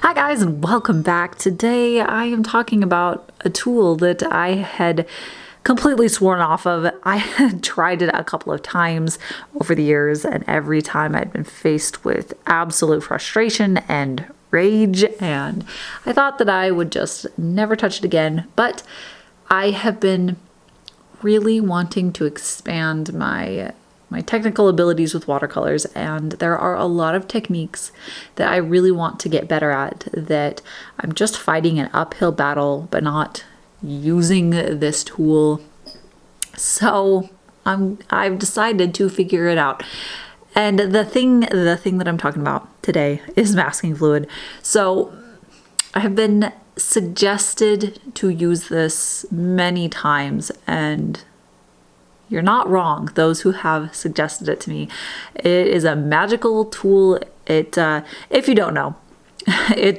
Hi guys and welcome back. Today I am talking about a tool that I had completely sworn off of. I had tried it a couple of times over the years and every time I'd been faced with absolute frustration and rage, and I thought that I would just never touch it again. But I have been really wanting to expand my technical abilities with watercolors, and there are a lot of techniques that I really want to get better at that I'm just fighting an uphill battle but not using this tool. So I've decided to figure it out. And the thing that I'm talking about today is masking fluid. So I have been suggested to use this many times, and you're not wrong, those who have suggested it to me. It is a magical tool. If you don't know, I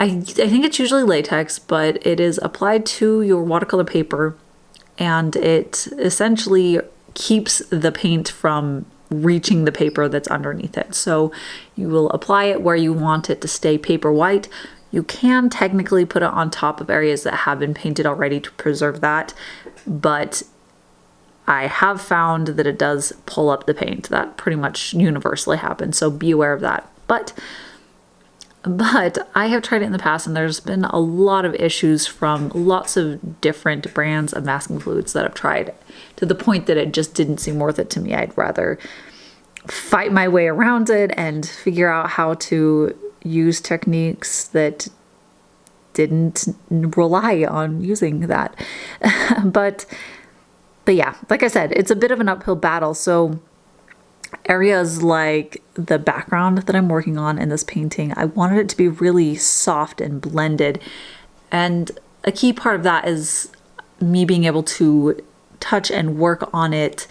think it's usually latex, but it is applied to your watercolor paper, and it essentially keeps the paint from reaching the paper that's underneath it. So you will apply it where you want it to stay paper white. You can technically put it on top of areas that have been painted already to preserve that, but I have found that it does pull up the paint. That pretty much universally happens, so be aware of that. But I have tried it in the past, and there's been a lot of issues from lots of different brands of masking fluids that I've tried, to the point that it just didn't seem worth it to me. I'd rather fight my way around it and figure out how to use techniques that didn't rely on using that. But yeah, like I said, it's a bit of an uphill battle. So areas like the background that I'm working on in this painting, I wanted it to be really soft and blended. And a key part of that is me being able to touch and work on it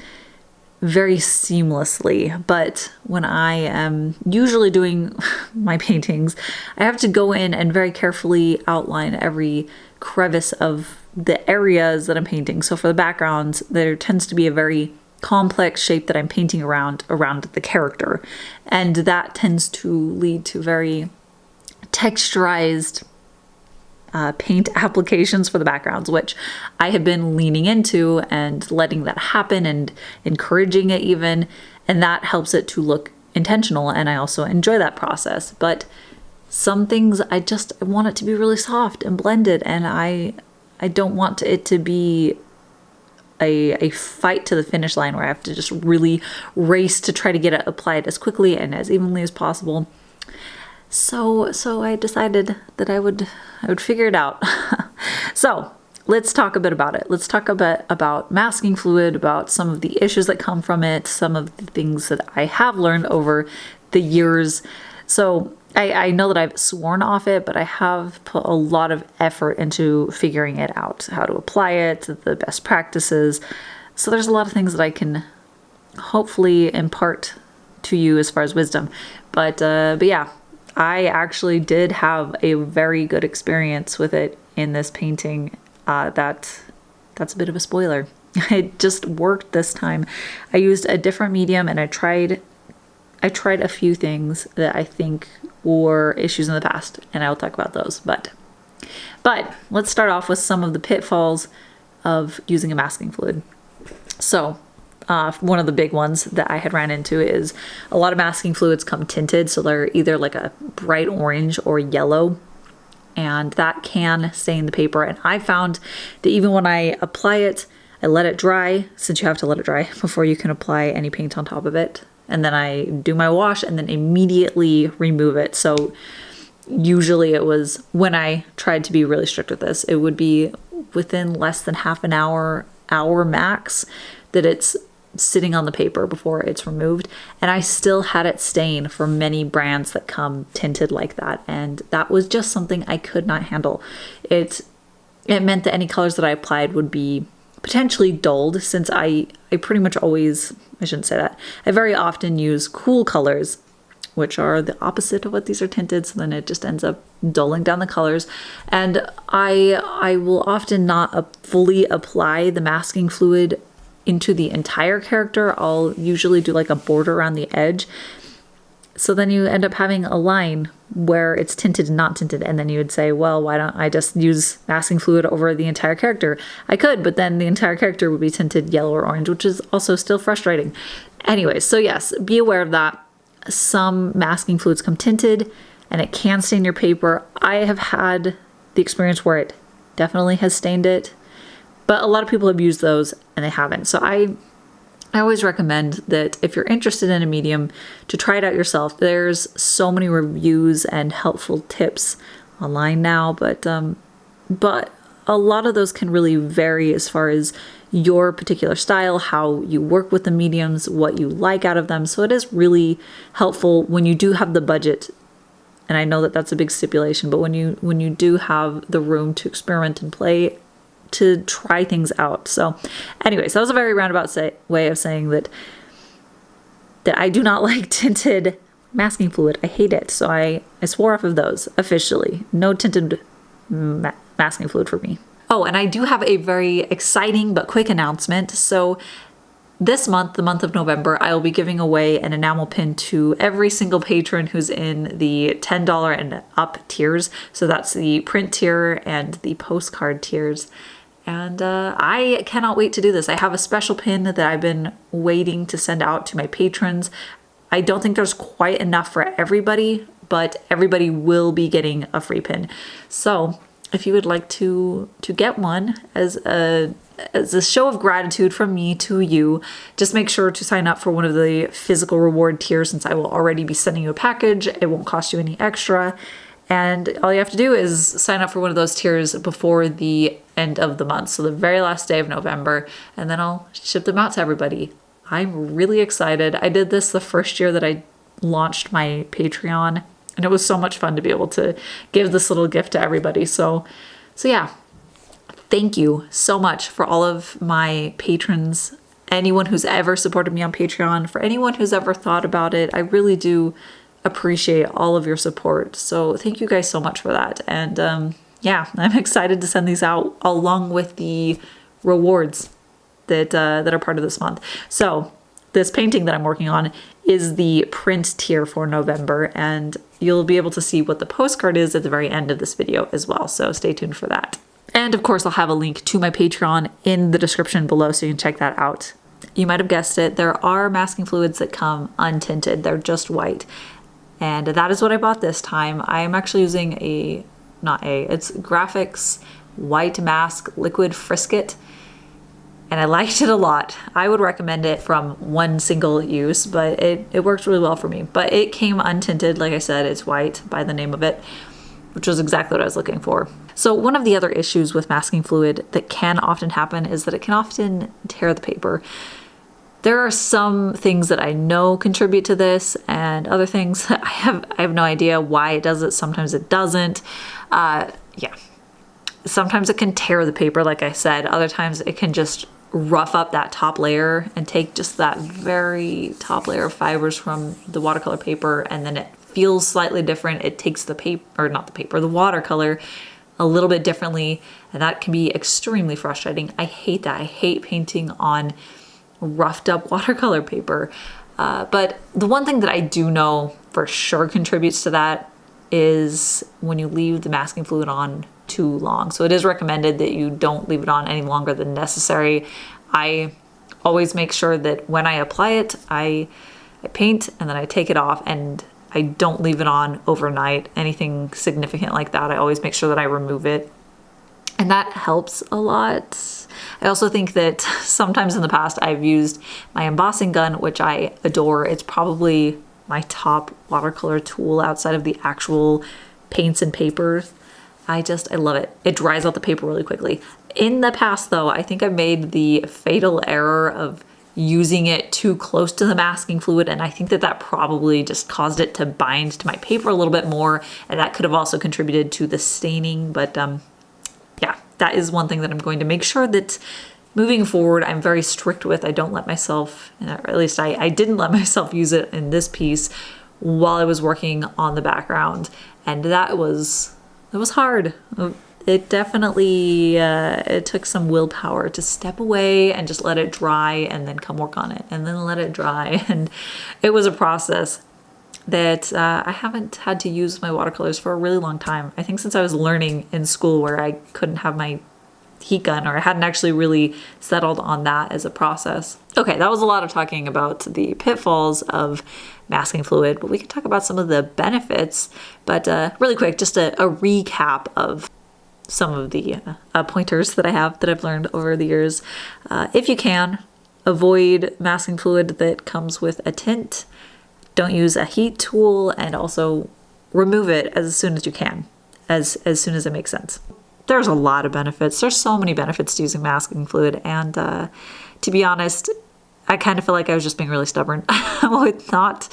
very seamlessly. But when I am usually doing my paintings, I have to go in and very carefully outline every crevice of the areas that I'm painting. So for the backgrounds, there tends to be a very complex shape that I'm painting around the character, and that tends to lead to very texturized paint applications for the backgrounds, which I have been leaning into and letting that happen and encouraging it even, and that helps it to look intentional, and I also enjoy that process. But some things I want it to be really soft and blended, and I don't want it to be a fight to the finish line where I have to just really race to try to get it applied as quickly and as evenly as possible. So I decided that I would figure it out. So let's talk a bit about it. Let's talk a bit about masking fluid, about some of the issues that come from it, some of the things that I have learned over the years. So I know that I've sworn off it, but I have put a lot of effort into figuring it out, how to apply it, the best practices. So there's a lot of things that I can hopefully impart to you as far as wisdom. But yeah, I actually did have a very good experience with it in this painting. That's a bit of a spoiler. It just worked this time. I used a different medium, and I tried a few things that I think were issues in the past, and I'll talk about those. But let's start off with some of the pitfalls of using a masking fluid. So one of the big ones that I had ran into is a lot of masking fluids come tinted, so they're either like a bright orange or yellow, and that can stain the paper. And I found that even when I apply it, I let it dry, since you have to let it dry before you can apply any paint on top of it. And then I do my wash and then immediately remove it. So usually it was, when I tried to be really strict with this, it would be within less than half an hour max that it's sitting on the paper before it's removed. And I still had it stain for many brands that come tinted like that. And that was just something I could not handle. It meant that any colors that I applied would be potentially dulled, since I pretty much always, I shouldn't say that, I very often use cool colors, which are the opposite of what these are tinted, so then it just ends up dulling down the colors. And I will often not fully apply the masking fluid into the entire character. I'll usually do like a border around the edge, So then you end up having a line where it's tinted and not tinted. And then you would say, well, why don't I just use masking fluid over the entire character? I could, but then the entire character would be tinted yellow or orange, which is also still frustrating. Anyways, so yes, be aware of that. Some masking fluids come tinted and it can stain your paper. I have had the experience where it definitely has stained it, but a lot of people have used those and they haven't. So I always recommend that if you're interested in a medium, to try it out yourself. There's so many reviews and helpful tips online now, but a lot of those can really vary as far as your particular style, how you work with the mediums, what you like out of them. So it is really helpful when you do have the budget. And I know that that's a big stipulation, but when you do have the room to experiment and play, to try things out. So anyways, that was a very roundabout way of saying that I do not like tinted masking fluid. I hate it. So I swore off of those officially. No tinted masking fluid for me. Oh, and I do have a very exciting but quick announcement. So this month, the month of November, I will be giving away an enamel pin to every single patron who's in the $10 and up tiers. So that's the print tier and the postcard tiers. And I cannot wait to do this. I have a special pin that I've been waiting to send out to my patrons. I don't think there's quite enough for everybody, but everybody will be getting a free pin. So if you would like to get one as a show of gratitude from me to you, just make sure to sign up for one of the physical reward tiers, since I will already be sending you a package. It won't cost you any extra. And all you have to do is sign up for one of those tiers before the end of the month. So the very last day of November, and then I'll ship them out to everybody. I'm really excited. I did this the first year that I launched my Patreon, and it was so much fun to be able to give this little gift to everybody. So yeah, thank you so much for all of my patrons, anyone who's ever supported me on Patreon, for anyone who's ever thought about it. I really do appreciate all of your support. So thank you guys so much for that. And yeah, I'm excited to send these out along with the rewards that are part of this month. So this painting that I'm working on is the print tier for November, and you'll be able to see what the postcard is at the very end of this video as well. So stay tuned for that. And of course, I'll have a link to my Patreon in the description below, so you can check that out. You might have guessed it, there are masking fluids that come untinted. They're just white. And that is what I bought this time. I'm actually using it's Graphics White Mask Liquid Frisket. And I liked it a lot. I would recommend it from one single use, but it worked really well for me. But it came untinted, like I said, it's white by the name of it, which was exactly what I was looking for. So one of the other issues with masking fluid that can often happen is that it can often tear the paper. There are some things that I know contribute to this, and other things that I have no idea why it does it. Sometimes it doesn't. Yeah. Sometimes it can tear the paper, like I said. Other times it can just rough up that top layer and take just that very top layer of fibers from the watercolor paper, and then it feels slightly different. It takes the the watercolor a little bit differently, and that can be extremely frustrating. I hate that. I hate painting on roughed up watercolor paper. But the one thing that I do know for sure contributes to that is when you leave the masking fluid on too long. So it is recommended that you don't leave it on any longer than necessary. I always make sure that when I apply it, I paint and then I take it off, and I don't leave it on overnight. Anything significant like that, I always make sure that I remove it. And that helps a lot. I also think that sometimes in the past I've used my embossing gun, which I adore. It's probably my top watercolor tool outside of the actual paints and papers. I love it. It dries out the paper really quickly. In the past though, I think I made the fatal error of using it too close to the masking fluid, and I think that probably just caused it to bind to my paper a little bit more, and that could have also contributed to the staining. But yeah, that is one thing that I'm going to make sure that moving forward I'm very strict with. I don't let myself, or at least I didn't let myself use it in this piece while I was working on the background, and it was hard. It definitely, it took some willpower to step away and just let it dry and then come work on it and then let it dry. And it was a process. that I haven't had to use my watercolors for a really long time. I think since I was learning in school where I couldn't have my heat gun, or I hadn't actually really settled on that as a process. Okay, that was a lot of talking about the pitfalls of masking fluid, but we could talk about some of the benefits. But really quick, just a recap of some of the pointers that I've learned over the years. If you can, avoid masking fluid that comes with a tint. Don't use a heat tool, and also remove it as soon as you can, as soon as it makes sense. There's a lot of benefits. There's so many benefits to using masking fluid, and to be honest, I kind of feel like I was just being really stubborn with not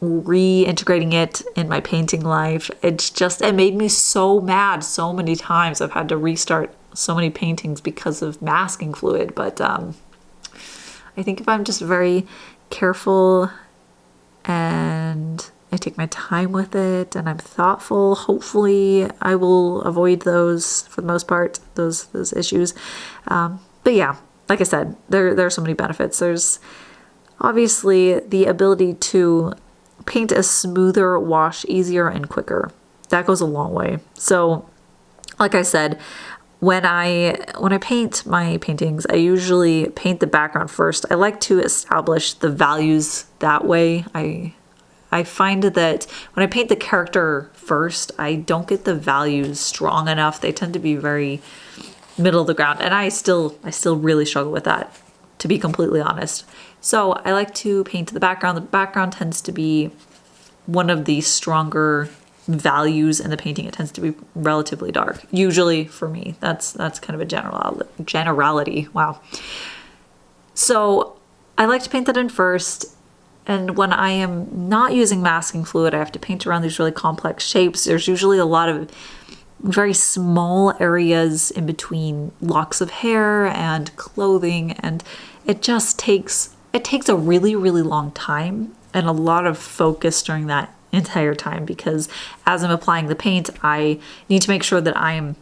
reintegrating it in my painting life. It made me so mad so many times. I've had to restart so many paintings because of masking fluid, but I think if I'm just very careful and I take my time with it and I'm thoughtful, hopefully I will avoid those, for the most part, those issues. But yeah, like I said, there are so many benefits. There's obviously the ability to paint a smoother wash easier and quicker. That goes a long way. So like I said, when I paint my paintings, I usually paint the background first. I like to establish the values that way. I find that when I paint the character first, I don't get the values strong enough. They tend to be very middle of the ground, and I still really struggle with that, to be completely honest. So I like to paint the background. The background tends to be one of the stronger values in the painting. It tends to be relatively dark, usually for me. That's kind of a generality. Wow. So I like to paint that in first. And when I am not using masking fluid, I have to paint around these really complex shapes. There's usually a lot of very small areas in between locks of hair and clothing, and it takes a really, really long time and a lot of focus during that entire time, because as I'm applying the paint, I need to make sure that I'm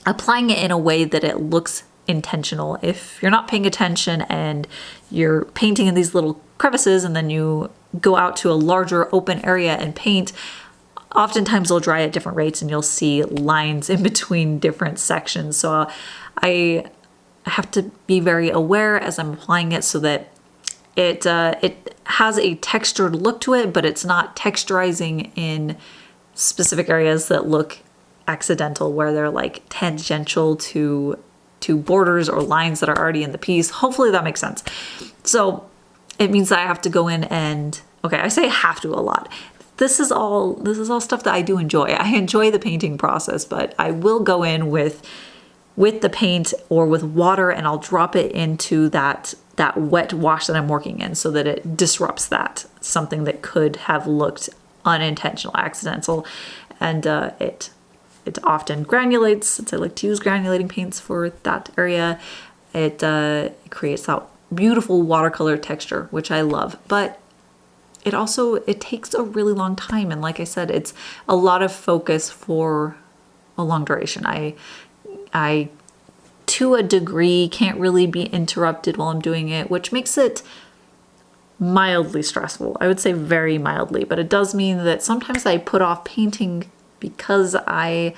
applying it in a way that it looks intentional. If you're not paying attention and you're painting in these little crevices and then you go out to a larger open area and paint, oftentimes they'll dry at different rates and you'll see lines in between different sections. So I have to be very aware as I'm applying it so that it has a textured look to it, but it's not texturizing in specific areas that look accidental, where they're like tangential to borders or lines that are already in the piece. Hopefully that makes sense. So it means that I have to go in and, okay, I say have to a lot. This is all stuff that I do enjoy. I enjoy the painting process, but I will go in with the paint or with water, and I'll drop it into that wet wash that I'm working in so that it disrupts something that could have looked unintentional, accidental, and it often granulates, since I like to use granulating paints for that area. It creates that beautiful watercolor texture, which I love, but it takes a really long time, and like I said, it's a lot of focus for a long duration. I to a degree can't really be interrupted while I'm doing it, which makes it mildly stressful. I would say very mildly, but it does mean that sometimes I put off painting because I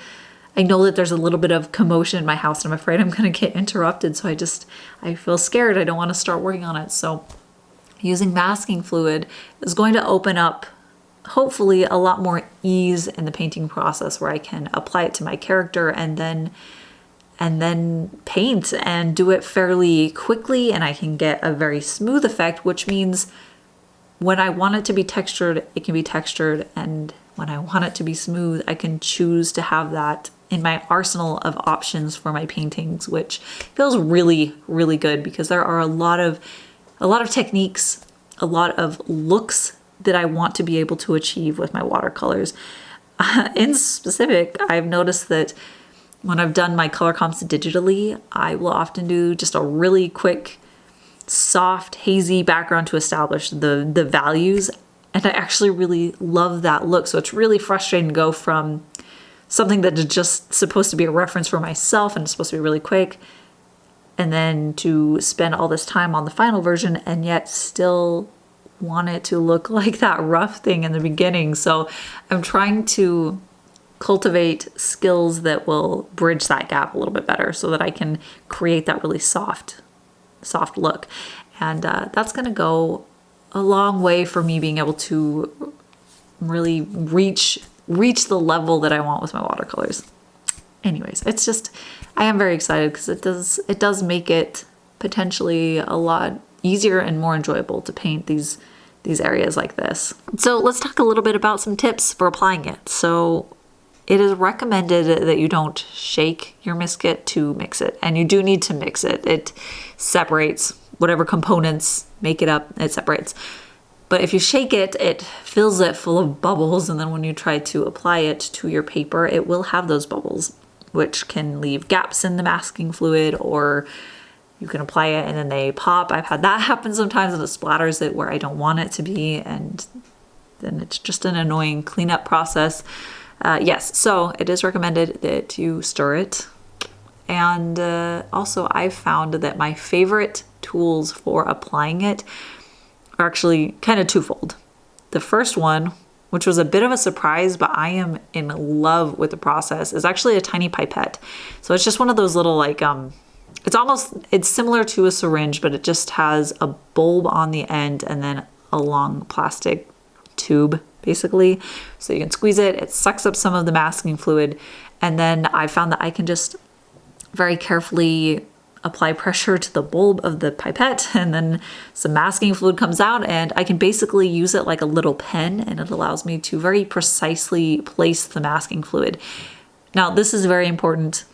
know that there's a little bit of commotion in my house and I'm afraid I'm going to get interrupted. So I feel scared. I don't want to start working on it. So using masking fluid is going to open up, hopefully, a lot more ease in the painting process, where I can apply it to my character and then paint and do it fairly quickly, and I can get a very smooth effect, which means when I want it to be textured, it can be textured, and when I want it to be smooth, I can choose to have that in my arsenal of options for my paintings, which feels really, really good, because there are a lot of techniques, a lot of looks that I want to be able to achieve with my watercolors. In specific, I've noticed that when I've done my color comps digitally, I will often do just a really quick, soft, hazy background to establish the values. And I actually really love that look. So it's really frustrating to go from something that is just supposed to be a reference for myself and it's supposed to be really quick, and then to spend all this time on the final version and yet still want it to look like that rough thing in the beginning. So I'm trying to cultivate skills that will bridge that gap a little bit better so that I can create that really soft look. And that's gonna go a long way for me being able to really reach the level that I want with my watercolors. Anyways, it's just, I am very excited because it does make it potentially a lot easier and more enjoyable to paint these areas like this. So let's talk a little bit about some tips for applying it. So it is recommended that you don't shake your mist kit to mix it, and you do need to mix it. It separates whatever components make it up, it separates. But if you shake it, it fills it full of bubbles, and then when you try to apply it to your paper, it will have those bubbles, which can leave gaps in the masking fluid, or you can apply it and then they pop. I've had that happen sometimes, and it splatters it where I don't want it to be, and then it's just an annoying cleanup process. Yes, so it is recommended that you stir it. And also I've found that my favorite tools for applying it are actually kind of twofold. The first one, which was a bit of a surprise, but I am in love with the process, is actually a tiny pipette. So it's just one of those little like, it's similar to a syringe, but it just has a bulb on the end and then a long plastic tube basically. So you can squeeze it, it sucks up some of the masking fluid, and then I found that I can just very carefully apply pressure to the bulb of the pipette, and then some masking fluid comes out, and I can basically use it like a little pen, and it allows me to very precisely place the masking fluid. Now, this is very important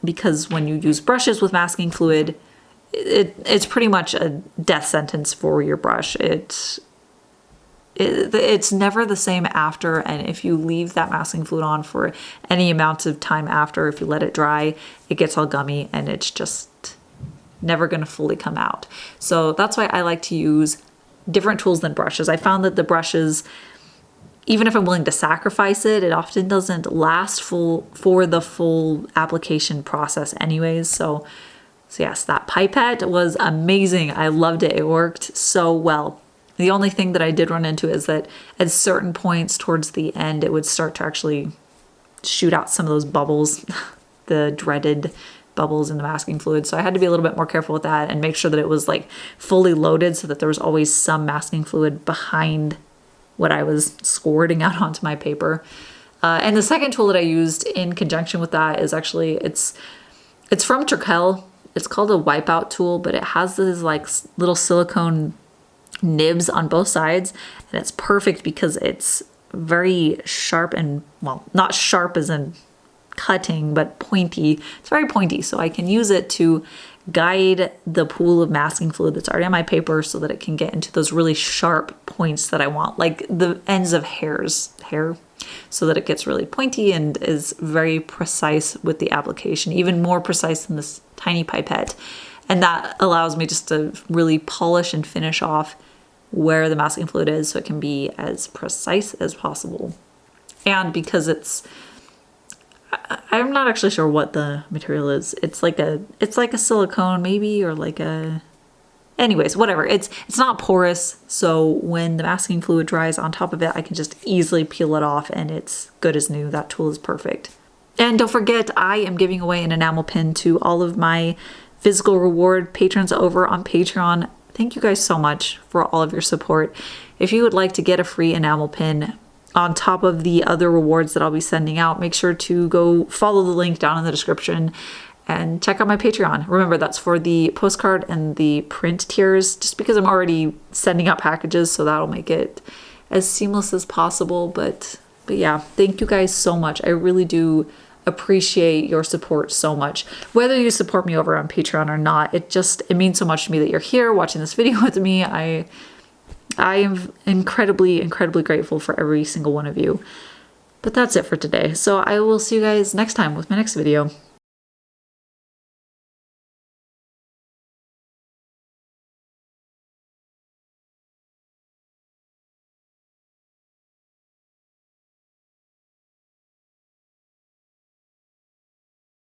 because when you use brushes with masking fluid, it's pretty much a death sentence for your brush. It's never the same after, and if you leave that masking fluid on for any amount of time after, if you let it dry, it gets all gummy and it's just never going to fully come out. So that's why I like to use different tools than brushes. I found that the brushes, even if I'm willing to sacrifice it, it often doesn't last for the full application process anyways. So yes, that pipette was amazing. I loved it. It worked so well. The only thing that I did run into is that at certain points towards the end, it would start to actually shoot out some of those bubbles, the dreaded bubbles in the masking fluid. So I had to be a little bit more careful with that and make sure that it was like fully loaded so that there was always some masking fluid behind what I was squirting out onto my paper. And the second tool that I used in conjunction with that is actually, it's from Trekell. It's called a wipeout tool, but it has these like little silicone nibs on both sides, and it's perfect because it's very sharp and, well, not sharp as in cutting, but pointy. It's very pointy, so I can use it to guide the pool of masking fluid that's already on my paper so that it can get into those really sharp points that I want, like the ends of hair, so that it gets really pointy and is very precise with the application, even more precise than this tiny pipette. And that allows me just to really polish and finish off where the masking fluid is so it can be as precise as possible. And because I'm not actually sure what the material is. It's like a silicone maybe, or like a, anyways, whatever. It's not porous, so when the masking fluid dries on top of it, I can just easily peel it off and it's good as new. That tool is perfect. And don't forget, I am giving away an enamel pin to all of my physical reward patrons over on Patreon. Thank you guys so much for all of your support. If you would like to get a free enamel pin on top of the other rewards that I'll be sending out, make sure to go follow the link down in the description and check out my Patreon. Remember, that's for the postcard and the print tiers, just because I'm already sending out packages, so that'll make it as seamless as possible. But yeah, thank you guys so much. I really do appreciate your support so much. Whether you support me over on Patreon or not, it means so much to me that you're here watching this video with me. I am incredibly, incredibly grateful for every single one of you. But that's it for today. So I will see you guys next time with my next video.